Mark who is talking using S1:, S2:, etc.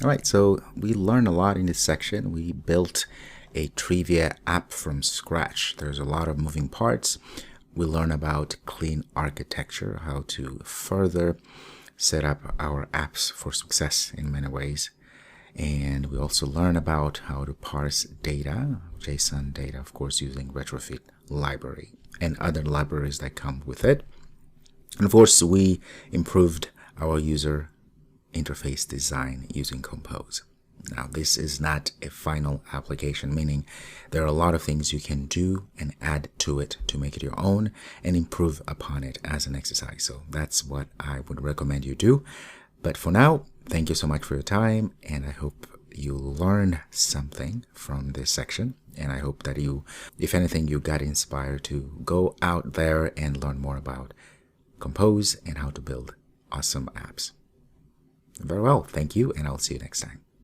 S1: All right, so we learned a lot in this section. We built a trivia app from scratch. There's a lot of moving parts. We learn about clean architecture, how to further set up our apps for success in many ways. And we also learn about how to parse data, JSON data, of course, using Retrofit library and other libraries that come with it. And of course, we improved our user interface design using Compose. Now, this is not a final application, meaning there are a lot of things you can do and add to it to make it your own and improve upon it as an exercise. So that's what I would recommend you do. But for now, thank you so much for your time, and I hope you learned something from this section. And I hope that you, if anything, you got inspired to go out there and learn more about Compose and how to build awesome apps. Very well, thank you, and I'll see you next time.